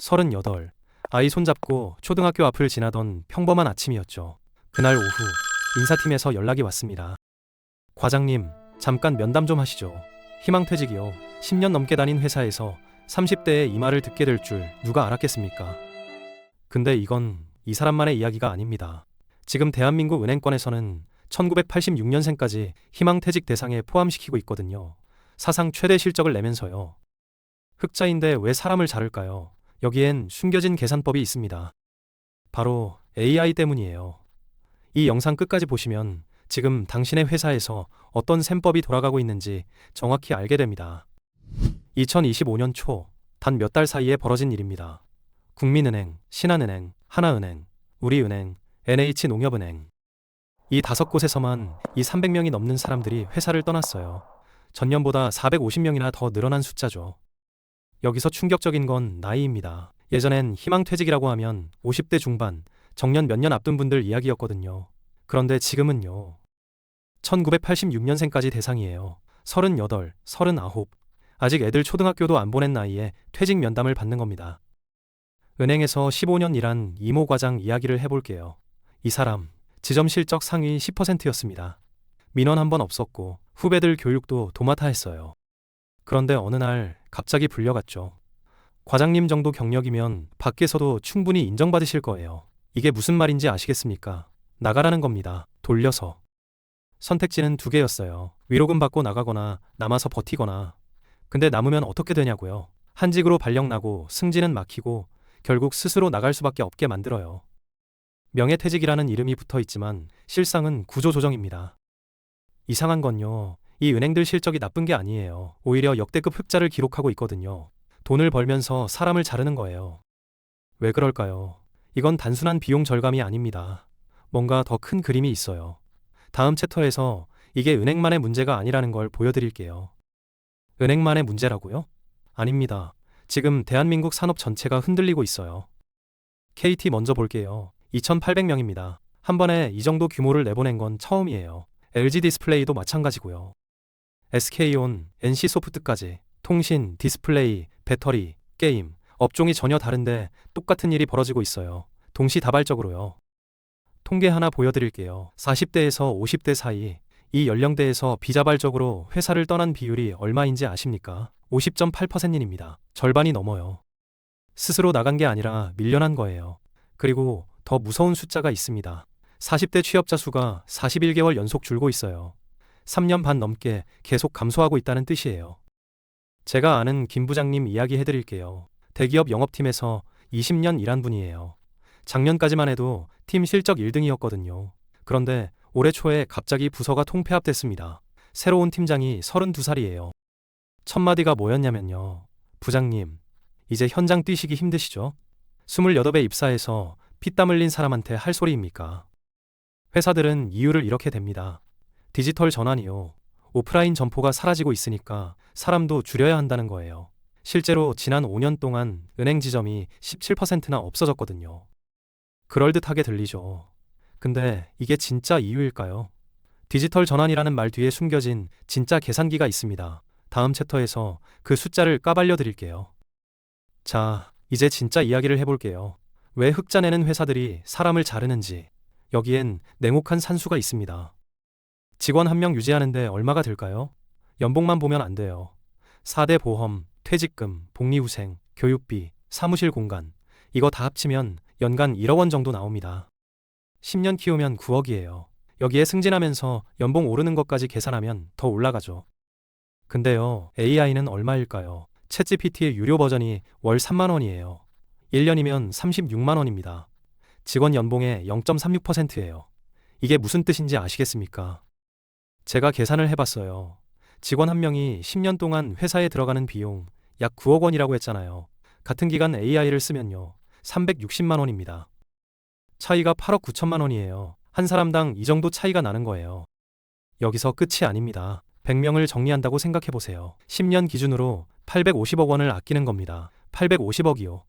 38. 아이 손잡고 초등학교 앞을 지나던 평범한 아침이었죠. 그날 오후 인사팀에서 연락이 왔습니다. 과장님, 잠깐 면담 좀 하시죠. 희망퇴직이요. 10년 넘게 다닌 회사에서 30대에 이 말을 듣게 될 줄 누가 알았겠습니까? 근데 이건 이 사람만의 이야기가 아닙니다. 지금 대한민국 은행권에서는 1986년생까지 희망퇴직 대상에 포함시키고 있거든요. 사상 최대 실적을 내면서요. 흑자인데 왜 사람을 자를까요? 여기엔 숨겨진 계산법이 있습니다. 바로 AI 때문이에요. 이 영상 끝까지 보시면 지금 당신의 회사에서 어떤 셈법이 돌아가고 있는지 정확히 알게 됩니다. 2025년 초, 단 몇 달 사이에 벌어진 일입니다. 국민은행, 신한은행, 하나은행, 우리은행, NH농협은행. 이 5곳에서만 이 300명이 넘는 사람들이 회사를 떠났어요. 전년보다 450명이나 더 늘어난 숫자죠. 여기서 충격적인 건 나이입니다. 예전엔 희망퇴직이라고 하면 50대 중반, 정년 몇 년 앞둔 분들 이야기였거든요. 그런데 지금은요. 1986년생까지 대상이에요. 38, 39. 아직 애들 초등학교도 안 보낸 나이에 퇴직 면담을 받는 겁니다. 은행에서 15년 일한 이모 과장 이야기를 해볼게요. 이 사람, 지점 실적 상위 10%였습니다. 민원 한 번 없었고 후배들 교육도 도맡아 했어요. 그런데 어느 날 갑자기 불려갔죠. 과장님 정도 경력이면 밖에서도 충분히 인정받으실 거예요. 이게 무슨 말인지 아시겠습니까? 나가라는 겁니다. 돌려서. 선택지는 2개였어요. 위로금 받고 나가거나 남아서 버티거나. 근데 남으면 어떻게 되냐고요. 한직으로 발령나고 승진은 막히고 결국 스스로 나갈 수밖에 없게 만들어요. 명예퇴직이라는 이름이 붙어 있지만 실상은 구조조정입니다. 이상한 건요. 이 은행들 실적이 나쁜 게 아니에요. 오히려 역대급 흑자를 기록하고 있거든요. 돈을 벌면서 사람을 자르는 거예요. 왜 그럴까요? 이건 단순한 비용 절감이 아닙니다. 뭔가 더 큰 그림이 있어요. 다음 챕터에서 이게 은행만의 문제가 아니라는 걸 보여드릴게요. 은행만의 문제라고요? 아닙니다. 지금 대한민국 산업 전체가 흔들리고 있어요. KT 먼저 볼게요. 2,800명입니다. 한 번에 이 정도 규모를 내보낸 건 처음이에요. LG 디스플레이도 마찬가지고요. SK온, NC소프트까지 통신, 디스플레이, 배터리, 게임, 업종이 전혀 다른데 똑같은 일이 벌어지고 있어요. 동시다발적으로요. 통계 하나 보여드릴게요. 40대에서 50대 사이 이 연령대에서 비자발적으로 회사를 떠난 비율이 얼마인지 아십니까? 50.8%입니다. 절반이 넘어요. 스스로 나간 게 아니라 밀려난 거예요. 그리고 더 무서운 숫자가 있습니다. 40대 취업자 수가 41개월 연속 줄고 있어요. 3년 반 넘게 계속 감소하고 있다는 뜻이에요. 제가 아는 김 부장님 이야기 해드릴게요. 대기업 영업팀에서 20년 일한 분이에요. 작년까지만 해도 팀 실적 1등이었거든요. 그런데 올해 초에 갑자기 부서가 통폐합됐습니다. 새로운 팀장이 32살이에요. 첫 마디가 뭐였냐면요. 부장님, 이제 현장 뛰시기 힘드시죠? 28에 입사해서 피땀 흘린 사람한테 할 소리입니까? 회사들은 이유를 이렇게 댑니다. 디지털 전환이요. 오프라인 점포가 사라지고 있으니까 사람도 줄여야 한다는 거예요. 실제로 지난 5년 동안 은행 지점이 17%나 없어졌거든요. 그럴듯하게 들리죠. 근데 이게 진짜 이유일까요? 디지털 전환이라는 말 뒤에 숨겨진 진짜 계산기가 있습니다. 다음 챕터에서 그 숫자를 까발려 드릴게요. 자, 이제 진짜 이야기를 해볼게요. 왜 흑자 내는 회사들이 사람을 자르는지. 여기엔 냉혹한 산수가 있습니다. 직원 1명 유지하는데 얼마가 들까요? 연봉만 보면 안 돼요. 4대 보험, 퇴직금, 복리후생, 교육비, 사무실 공간. 이거 다 합치면 연간 1억 원 정도 나옵니다. 10년 키우면 9억이에요. 여기에 승진하면서 연봉 오르는 것까지 계산하면 더 올라가죠. 근데요, AI는 얼마일까요? 챗GPT의 유료 버전이 월 3만 원이에요. 1년이면 36만 원입니다. 직원 연봉의 0.36%예요. 이게 무슨 뜻인지 아시겠습니까? 제가 계산을 해봤어요. 직원 1명이 10년 동안 회사에 들어가는 비용 약 9억 원이라고 했잖아요. 같은 기간 AI를 쓰면요. 360만 원입니다. 차이가 8억 9천만 원이에요. 한 사람당 이 정도 차이가 나는 거예요. 여기서 끝이 아닙니다. 100명을 정리한다고 생각해보세요. 10년 기준으로 850억 원을 아끼는 겁니다. 850억이요.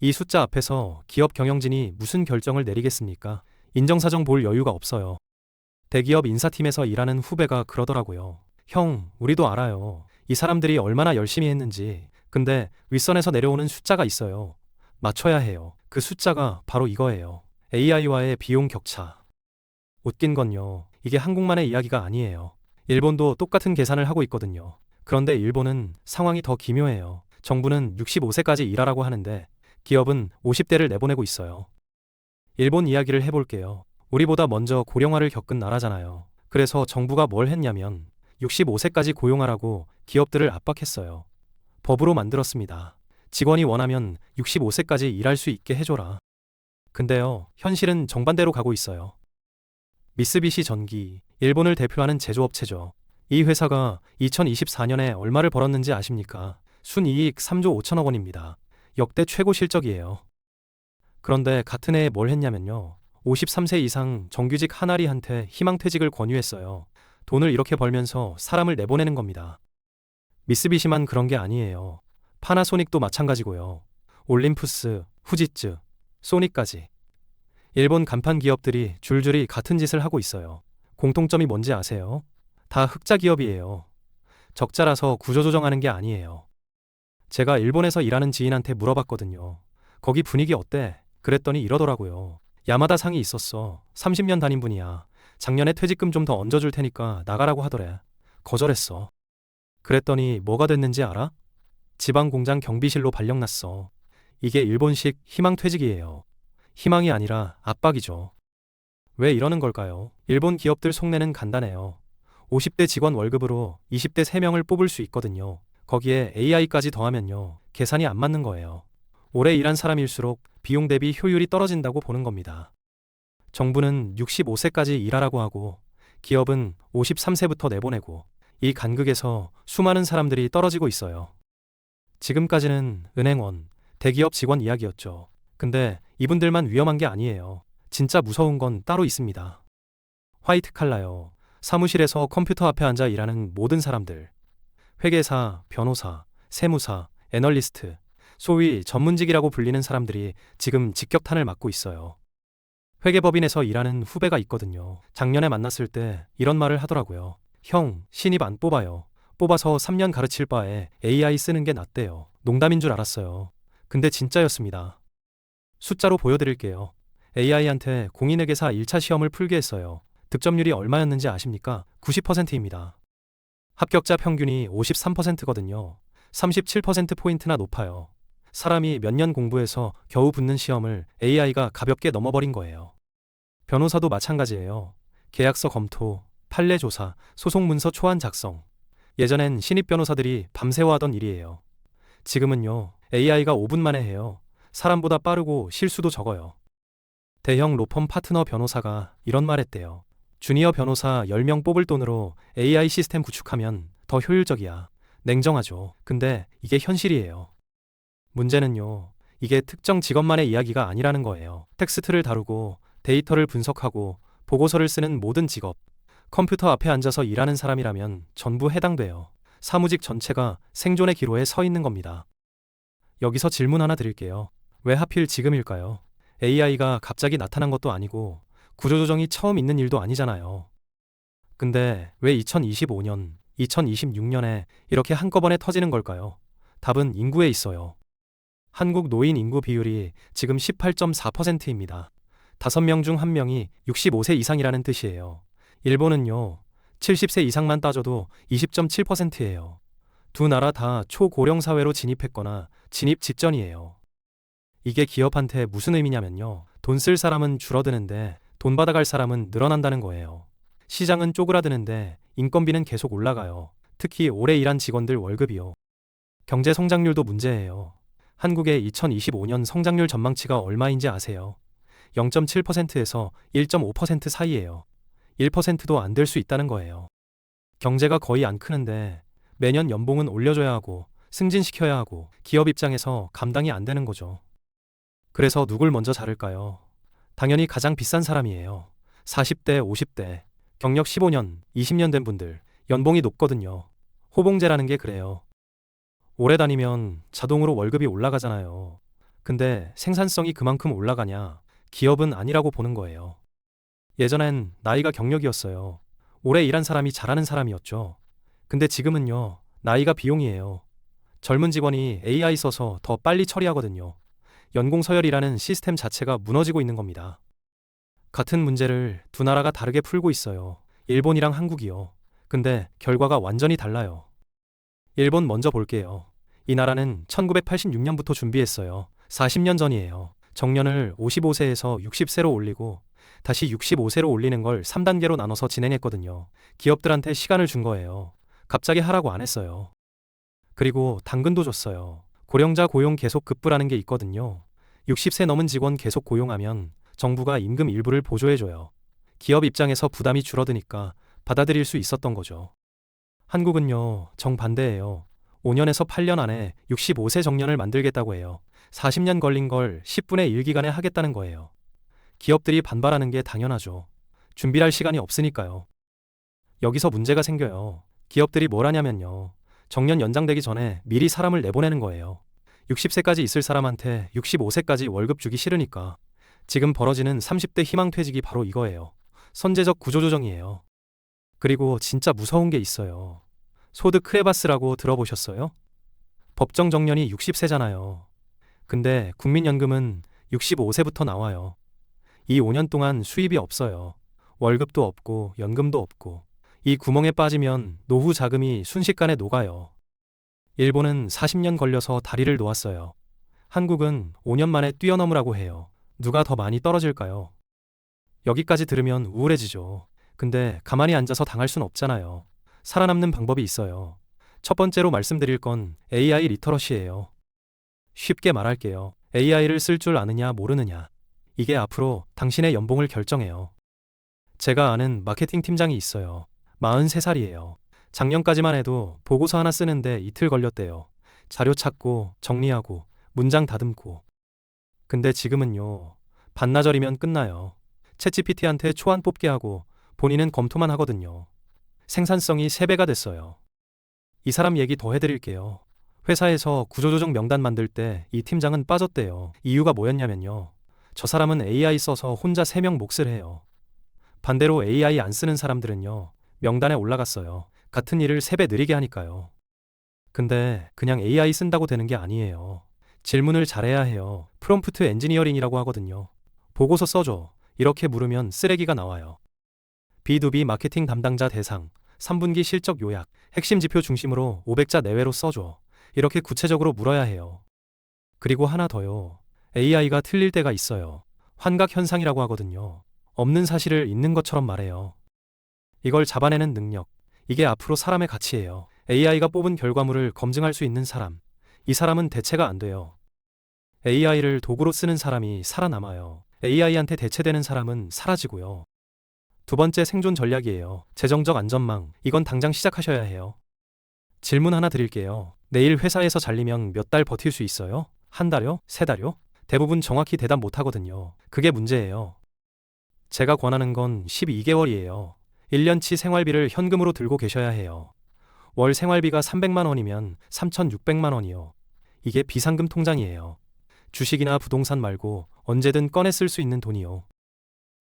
이 숫자 앞에서 기업 경영진이 무슨 결정을 내리겠습니까? 인정사정 볼 여유가 없어요. 대기업 인사팀에서 일하는 후배가 그러더라고요. 형, 우리도 알아요. 이 사람들이 얼마나 열심히 했는지. 근데 윗선에서 내려오는 숫자가 있어요. 맞춰야 해요. 그 숫자가 바로 이거예요. AI와의 비용 격차. 웃긴 건요. 이게 한국만의 이야기가 아니에요. 일본도 똑같은 계산을 하고 있거든요. 그런데 일본은 상황이 더 기묘해요. 정부는 65세까지 일하라고 하는데 기업은 50대를 내보내고 있어요. 일본 이야기를 해볼게요. 우리보다 먼저 고령화를 겪은 나라잖아요. 그래서 정부가 뭘 했냐면 65세까지 고용하라고 기업들을 압박했어요. 법으로 만들었습니다. 직원이 원하면 65세까지 일할 수 있게 해줘라. 근데요, 현실은 정반대로 가고 있어요. 미쓰비시 전기, 일본을 대표하는 제조업체죠. 이 회사가 2024년에 얼마를 벌었는지 아십니까? 순이익 3조 5천억 원입니다. 역대 최고 실적이에요. 그런데 같은 해에 뭘 했냐면요. 53세 이상 정규직 하나리한테 희망퇴직을 권유했어요. 돈을 이렇게 벌면서 사람을 내보내는 겁니다. 미쓰비시만 그런 게 아니에요. 파나소닉도 마찬가지고요. 올림푸스, 후지츠, 소니까지. 일본 간판 기업들이 줄줄이 같은 짓을 하고 있어요. 공통점이 뭔지 아세요? 다 흑자 기업이에요. 적자라서 구조조정하는 게 아니에요. 제가 일본에서 일하는 지인한테 물어봤거든요. 거기 분위기 어때? 그랬더니 이러더라고요. 야마다 상이 있었어. 30년 다닌 분이야. 작년에 퇴직금 좀 더 얹어줄 테니까 나가라고 하더래. 거절했어. 그랬더니 뭐가 됐는지 알아? 지방 공장 경비실로 발령났어. 이게 일본식 희망퇴직이에요. 희망이 아니라 압박이죠. 왜 이러는 걸까요? 일본 기업들 속내는 간단해요. 50대 직원 월급으로 20대 3명을 뽑을 수 있거든요. 거기에 AI까지 더하면요. 계산이 안 맞는 거예요. 오래 일한 사람일수록 비용 대비 효율이 떨어진다고 보는 겁니다. 정부는 65세까지 일하라고 하고 기업은 53세부터 내보내고 이 간극에서 수많은 사람들이 떨어지고 있어요. 지금까지는 은행원, 대기업 직원 이야기였죠. 근데 이분들만 위험한 게 아니에요. 진짜 무서운 건 따로 있습니다. 화이트 칼라요. 사무실에서 컴퓨터 앞에 앉아 일하는 모든 사람들. 회계사, 변호사, 세무사, 애널리스트, 소위 전문직이라고 불리는 사람들이 지금 직격탄을 맞고 있어요. 회계법인에서 일하는 후배가 있거든요. 작년에 만났을 때 이런 말을 하더라고요. 형, 신입 안 뽑아요. 뽑아서 3년 가르칠 바에 AI 쓰는 게 낫대요. 농담인 줄 알았어요. 근데 진짜였습니다. 숫자로 보여드릴게요. AI한테 공인회계사 1차 시험을 풀게 했어요. 득점률이 얼마였는지 아십니까? 90%입니다. 합격자 평균이 53%거든요. 37%포인트나 높아요. 사람이 몇 년 공부해서 겨우 붙는 시험을 AI가 가볍게 넘어버린 거예요. 변호사도 마찬가지예요. 계약서 검토, 판례 조사, 소송 문서 초안 작성. 예전엔 신입 변호사들이 밤새워 하던 일이에요. 지금은요, AI가 5분 만에 해요. 사람보다 빠르고 실수도 적어요. 대형 로펌 파트너 변호사가 이런 말 했대요. 주니어 변호사 10명 뽑을 돈으로 AI 시스템 구축하면 더 효율적이야. 냉정하죠. 근데 이게 현실이에요. 문제는요, 이게 특정 직업만의 이야기가 아니라는 거예요. 텍스트를 다루고 데이터를 분석하고 보고서를 쓰는 모든 직업, 컴퓨터 앞에 앉아서 일하는 사람이라면 전부 해당돼요. 사무직 전체가 생존의 기로에 서 있는 겁니다. 여기서 질문 하나 드릴게요. 왜 하필 지금일까요? AI가 갑자기 나타난 것도 아니고 구조조정이 처음 있는 일도 아니잖아요. 근데 왜 2025년, 2026년에 이렇게 한꺼번에 터지는 걸까요? 답은 인구에 있어요. 한국 노인 인구 비율이 지금 18.4%입니다. 5명 중 1명이 65세 이상이라는 뜻이에요. 일본은요, 70세 이상만 따져도 20.7%예요. 두 나라 다 초고령 사회로 진입했거나 진입 직전이에요. 이게 기업한테 무슨 의미냐면요. 돈 쓸 사람은 줄어드는데 돈 받아갈 사람은 늘어난다는 거예요. 시장은 쪼그라드는데 인건비는 계속 올라가요. 특히 오래 일한 직원들 월급이요. 경제 성장률도 문제예요. 한국의 2025년 성장률 전망치가 얼마인지 아세요? 0.7%에서 1.5% 사이예요. 1%도 안 될 수 있다는 거예요. 경제가 거의 안 크는데 매년 연봉은 올려줘야 하고 승진시켜야 하고 기업 입장에서 감당이 안 되는 거죠. 그래서 누굴 먼저 자를까요? 당연히 가장 비싼 사람이에요. 40대, 50대, 경력 15년, 20년 된 분들, 연봉이 높거든요. 호봉제라는 게 그래요. 오래 다니면 자동으로 월급이 올라가잖아요. 근데 생산성이 그만큼 올라가냐? 기업은 아니라고 보는 거예요. 예전엔 나이가 경력이었어요. 오래 일한 사람이 잘하는 사람이었죠. 근데 지금은요, 나이가 비용이에요. 젊은 직원이 AI 써서 더 빨리 처리하거든요. 연공 서열이라는 시스템 자체가 무너지고 있는 겁니다. 같은 문제를 두 나라가 다르게 풀고 있어요. 일본이랑 한국이요. 근데 결과가 완전히 달라요. 일본 먼저 볼게요. 이 나라는 1986년부터 준비했어요. 40년 전이에요. 정년을 55세에서 60세로 올리고 다시 65세로 올리는 걸 3단계로 나눠서 진행했거든요. 기업들한테 시간을 준 거예요. 갑자기 하라고 안 했어요. 그리고 당근도 줬어요. 고령자 고용 계속 급부라는 게 있거든요. 60세 넘은 직원 계속 고용하면 정부가 임금 일부를 보조해줘요. 기업 입장에서 부담이 줄어드니까 받아들일 수 있었던 거죠. 한국은요, 정반대예요. 5년에서 8년 안에 65세 정년을 만들겠다고 해요. 40년 걸린 걸 10분의 1 기간에 하겠다는 거예요. 기업들이 반발하는 게 당연하죠. 준비할 시간이 없으니까요. 여기서 문제가 생겨요. 기업들이 뭘 하냐면요. 정년 연장되기 전에 미리 사람을 내보내는 거예요. 60세까지 있을 사람한테 65세까지 월급 주기 싫으니까. 지금 벌어지는 30대 희망퇴직이 바로 이거예요. 선제적 구조조정이에요. 그리고 진짜 무서운 게 있어요. 소득 크레바스라고 들어보셨어요? 법정 정년이 60세잖아요. 근데 국민연금은 65세부터 나와요. 이 5년 동안 수입이 없어요. 월급도 없고 연금도 없고. 이 구멍에 빠지면 노후 자금이 순식간에 녹아요. 일본은 40년 걸려서 다리를 놓았어요. 한국은 5년 만에 뛰어넘으라고 해요. 누가 더 많이 떨어질까요? 여기까지 들으면 우울해지죠. 근데 가만히 앉아서 당할 순 없잖아요. 살아남는 방법이 있어요. 첫 번째로 말씀드릴 건 AI 리터러시예요. 쉽게 말할게요. AI를 쓸 줄 아느냐 모르느냐. 이게 앞으로 당신의 연봉을 결정해요. 제가 아는 마케팅 팀장이 있어요. 43살이에요. 작년까지만 해도 보고서 하나 쓰는데 이틀 걸렸대요. 자료 찾고 정리하고 문장 다듬고. 근데 지금은요. 반나절이면 끝나요. 챗GPT한테 초안 뽑게 하고 본인은 검토만 하거든요. 생산성이 3배가 됐어요. 이 사람 얘기 더 해드릴게요. 회사에서 구조조정 명단 만들 때 이 팀장은 빠졌대요. 이유가 뭐였냐면요. 저 사람은 AI 써서 혼자 3명 몫을 해요. 반대로 AI 안 쓰는 사람들은요. 명단에 올라갔어요. 같은 일을 3배 느리게 하니까요. 근데 그냥 AI 쓴다고 되는 게 아니에요. 질문을 잘해야 해요. 프롬프트 엔지니어링이라고 하거든요. 보고서 써줘. 이렇게 물으면 쓰레기가 나와요. B2B 마케팅 담당자 대상, 3분기 실적 요약, 핵심 지표 중심으로 500자 내외로 써줘. 이렇게 구체적으로 물어야 해요. 그리고 하나 더요. AI가 틀릴 때가 있어요. 환각 현상이라고 하거든요. 없는 사실을 있는 것처럼 말해요. 이걸 잡아내는 능력, 이게 앞으로 사람의 가치예요. AI가 뽑은 결과물을 검증할 수 있는 사람, 이 사람은 대체가 안 돼요. AI를 도구로 쓰는 사람이 살아남아요. AI한테 대체되는 사람은 사라지고요. 두 번째 생존 전략이에요. 재정적 안전망, 이건 당장 시작하셔야 해요. 질문 하나 드릴게요. 내일 회사에서 잘리면 몇 달 버틸 수 있어요? 한 달요? 3달요? 대부분 정확히 대답 못 하거든요. 그게 문제예요. 제가 권하는 건 12개월이에요. 1년치 생활비를 현금으로 들고 계셔야 해요. 월 생활비가 300만 원이면 3,600만 원이요. 이게 비상금 통장이에요. 주식이나 부동산 말고 언제든 꺼내 쓸 수 있는 돈이요.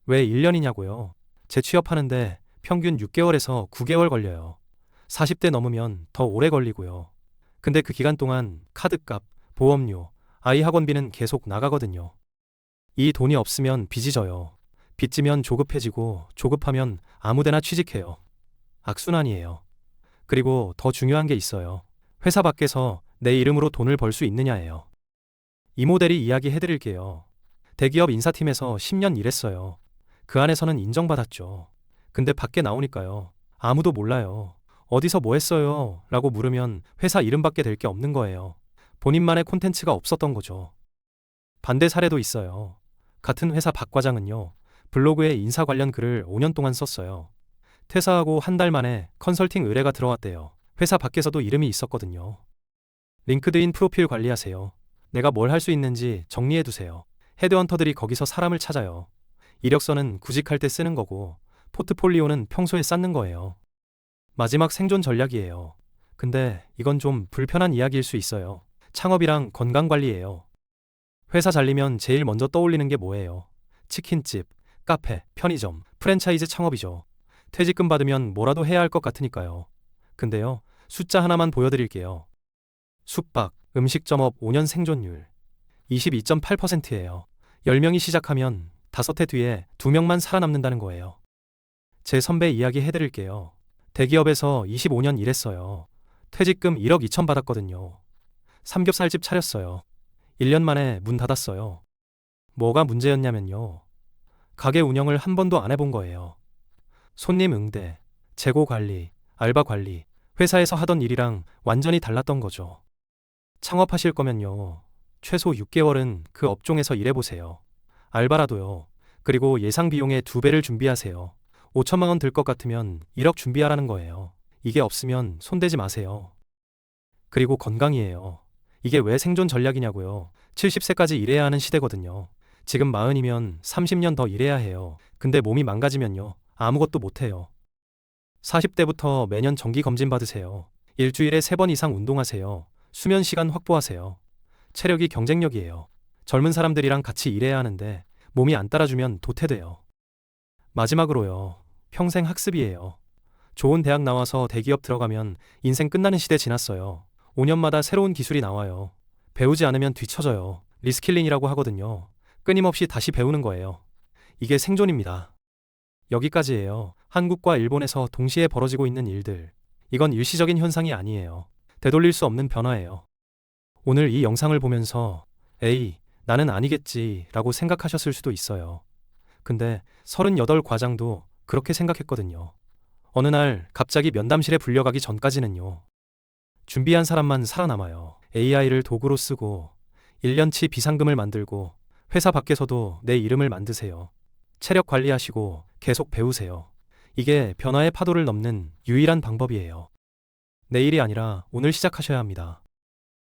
왜 1년이냐고요? 재취업하는데 평균 6개월에서 9개월 걸려요. 40대 넘으면 더 오래 걸리고요. 근데 그 기간 동안 카드값, 보험료, 아이 학원비는 계속 나가거든요. 이 돈이 없으면 빚이 져요. 빚지면 조급해지고 조급하면 아무데나 취직해요. 악순환이에요. 그리고 더 중요한 게 있어요. 회사 밖에서 내 이름으로 돈을 벌 수 있느냐예요. 이 모델이 이야기해드릴게요. 대기업 인사팀에서 10년 일했어요. 그 안에서는 인정받았죠. 근데 밖에 나오니까요. 아무도 몰라요. 어디서 뭐 했어요? 라고 물으면 회사 이름밖에 될 게 없는 거예요. 본인만의 콘텐츠가 없었던 거죠. 반대 사례도 있어요. 같은 회사 박 과장은요. 블로그에 인사 관련 글을 5년 동안 썼어요. 퇴사하고 한 달 만에 컨설팅 의뢰가 들어왔대요. 회사 밖에서도 이름이 있었거든요. 링크드인 프로필 관리하세요. 내가 뭘 할 수 있는지 정리해두세요. 헤드헌터들이 거기서 사람을 찾아요. 이력서는 구직할 때 쓰는 거고 포트폴리오는 평소에 쌓는 거예요. 마지막 생존 전략이에요. 근데 이건 좀 불편한 이야기일 수 있어요. 창업이랑 건강관리예요. 회사 잘리면 제일 먼저 떠올리는 게 뭐예요? 치킨집, 카페, 편의점, 프랜차이즈 창업이죠. 퇴직금 받으면 뭐라도 해야 할 것 같으니까요. 근데요, 숫자 하나만 보여드릴게요. 숙박, 음식점업 5년 생존율. 22.8%예요. 10명이 시작하면 5해 뒤에 2명만 살아남는다는 거예요. 제 선배 이야기 해드릴게요. 대기업에서 25년 일했어요. 퇴직금 1억 2천 받았거든요. 삼겹살집 차렸어요. 1년 만에 문 닫았어요. 뭐가 문제였냐면요. 가게 운영을 한 번도 안 해본 거예요. 손님 응대, 재고 관리, 알바 관리, 회사에서 하던 일이랑 완전히 달랐던 거죠. 창업하실 거면요. 최소 6개월은 그 업종에서 일해보세요. 알바라도요. 그리고 예상 비용의 2배를 준비하세요. 5천만 원 들 것 같으면 1억 준비하라는 거예요. 이게 없으면 손대지 마세요. 그리고 건강이에요. 이게 왜 생존 전략이냐고요. 70세까지 일해야 하는 시대거든요. 지금 40이면 30년 더 일해야 해요. 근데 몸이 망가지면요. 아무것도 못해요. 40대부터 매년 정기 검진 받으세요. 일주일에 3번 이상 운동하세요. 수면 시간 확보하세요. 체력이 경쟁력이에요. 젊은 사람들이랑 같이 일해야 하는데 몸이 안 따라주면 도태돼요. 마지막으로요. 평생 학습이에요. 좋은 대학 나와서 대기업 들어가면 인생 끝나는 시대 지났어요. 5년마다 새로운 기술이 나와요. 배우지 않으면 뒤처져요. 리스킬링이라고 하거든요. 끊임없이 다시 배우는 거예요. 이게 생존입니다. 여기까지예요. 한국과 일본에서 동시에 벌어지고 있는 일들. 이건 일시적인 현상이 아니에요. 되돌릴 수 없는 변화예요. 오늘 이 영상을 보면서 에이, 나는 아니겠지 라고 생각하셨을 수도 있어요. 근데 38 과장도 그렇게 생각했거든요. 어느 날 갑자기 면담실에 불려가기 전까지는요. 준비한 사람만 살아남아요. AI를 도구로 쓰고 1년치 비상금을 만들고 회사 밖에서도 내 이름을 만드세요. 체력 관리하시고 계속 배우세요. 이게 변화의 파도를 넘는 유일한 방법이에요. 내일이 아니라 오늘 시작하셔야 합니다.